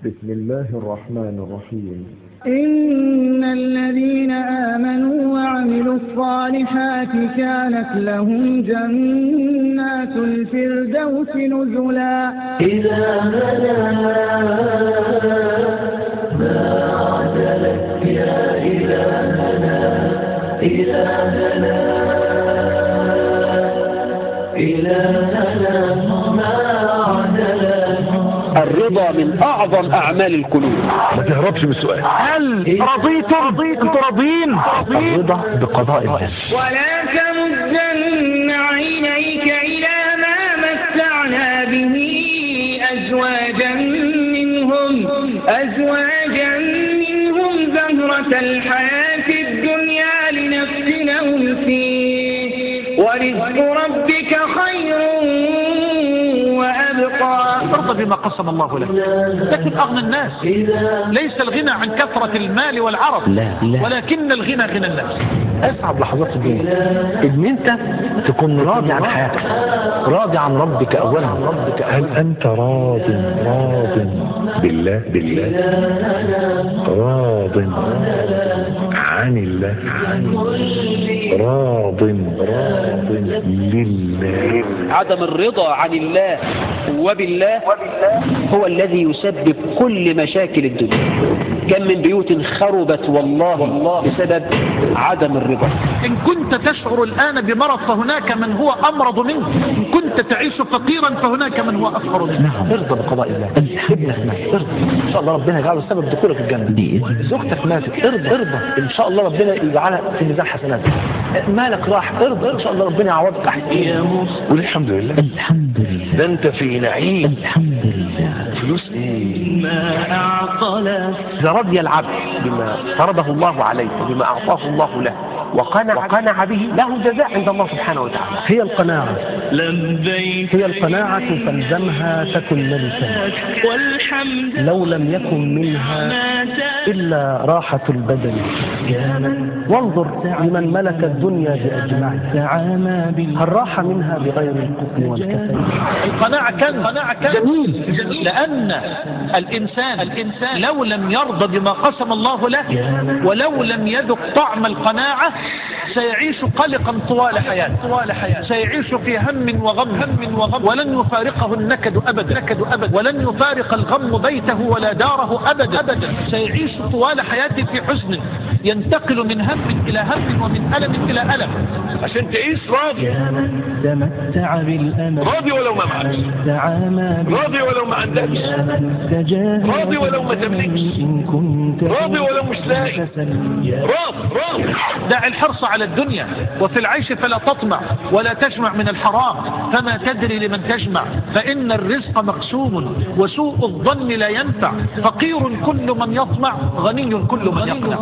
بسم الله الرحمن الرحيم. إن الذين آمنوا وعملوا الصالحات كانت لهم جنات الفردوس نزلا. إذا ملا ما عدلت يا إلهنا إلهنا إلهنا ما عدلت. الرضا من أعظم أعمال القلوب. ما تهربش من السؤال. هل رضيتم؟ انتوا راضيين؟ الرضا بقضاء الله. ولا تمدن عينيك إلى ما متعنا به أزواجا منهم زهرة الحياة الدنيا لنفتنهم فيه ورزق ربك خير وأبقى. ارضى بما قسم الله لك، لكن أغنى الناس ليس الغنى عن كثرة المال والعرض، ولكن الغنى غنى الناس. أصعب لحظات الدنيا إن أنت تكون راضي عن حياتك، راضي عن ربك أولا. هل أنت راض بالله راض عن الله راض لله. عدم الرضا عن الله وبالله هو الذي يسبب كل مشاكل الدنيا. كم من بيوت خربت والله بسبب عدم الرضا. إن كنت تشعر الآن بمرض فهناك من هو أمرض منك، إن كنت تعيش فقيرا فهناك من هو أفقر منك. نعم، ارضى بقضاء الله. ابنك مات، ارضى إن شاء الله ربنا يجعله سبب دخولك الجنة. زوجتك ماتت، ارضى إن شاء الله ربنا يجعلها في ميزان حسناتك. مالك راح، ارضى إن شاء الله ربنا يعوضك أحسن. والحمد لله ده أنت في نعيم. الحمد لله. فلوس إيه؟ ما أعطى لك. إذا رضي العبد بما فرضه الله عليه وبما أعطاه الله له وقنع به له جزاء عند الله سبحانه وتعالى. هي القناعة. هي القناعة فالزمها تكن ملكا. لو لم يكن منها إلا راحة البدن. وانظر لمن ملك الدنيا بأجمعها، هل راح منها بغير القسم والكسل؟ القناعة كان جميل، لأن الإنسان لو لم يرضى بما قسم الله له ولو لم يذق طعم القناعة سيعيش قلقا طوال حياته، سيعيش في هم وغم ولن يفارقه النكد أبدا، ولن يفارق الغم بيته ولا داره أبدا. سيعيش طوال حياته في حزن ينتقل من هم إلى هم ومن ألم إلى ألم. عشان تعيش راضي. تمتع بالأمل. راضي ولو ما معكش، راضي ولو ما عندكش، راضي ولو ما تملكش، راضي ولو مش لاقي، راضي. دع الحرص على الدنيا وفي العيش فلا تطمع ولا تجمع من الحرام، فما تدري لمن تجمع، فإن الرزق مقسوم وسوء الظن لا ينفع. فقير كل من يطمع، غني كل من يقنع.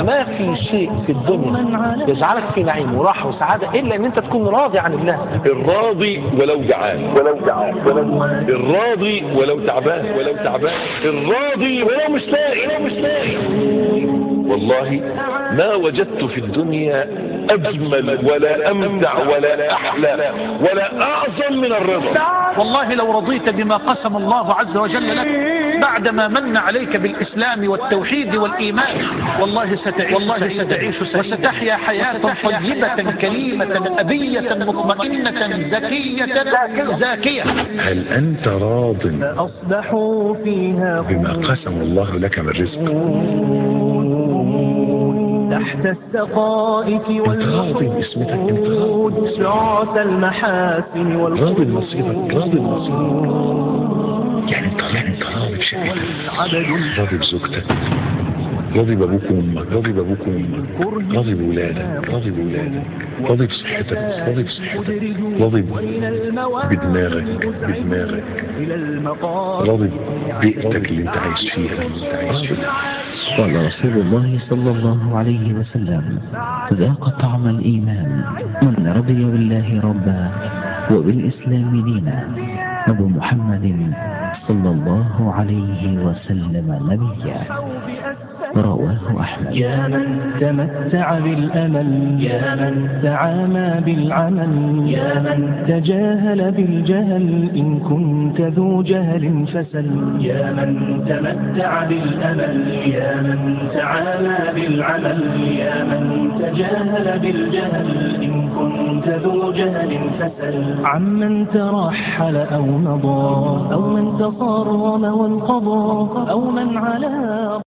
ما في شيء في الدنيا يجعلك في نعيم وراحة وسعادة إلا إن أنت تكون راضي عن الله. الراضي ولو جعان، الراضي ولو تعبان، الراضي ولو مش لاقي. والله ما وجدت في الدنيا أجمل ولا أمتع ولا أحلى ولا أعظم من الرضا. والله لو رضيت بما قسم الله عز وجل لك بعدما من عليك بالإسلام والتوحيد والإيمان، والله ستعيش وستحيا حياة طيبة كريمة أبية مطمئنة زاكية. هل أنت راض بما قسم الله لك من رزق؟ تحت السقائك والوقود شعث المحاسن والقود. راضي بنصيبك. يعني انت راضي بشكلك، راضي بزوجتك، راضي بابوك وامك، راضي بولادك، راضي بصحتك، راضي بدماغك، راضي ببيئتك اللي انت عايش فيها. قال رسول الله صلى الله عليه وسلم: ذاق طعم الإيمان من رضي بالله ربا وبالإسلام دينا. أبو محمد صلى الله عليه وسلم نبيا. رواه أحمد. يا من تمتع بالأمل، يا من تعامى بالعمل، يا من تجاهل بالجهل إن كنت ذو جهل فسل. يا من تمتع بالأمل، يا من تعامى بالعمل، يا من تجاهل بالجهل إن كنت ذو جهل فسل. عمن ترحل أو مضى، أو من تصرم وانقضى، أو من على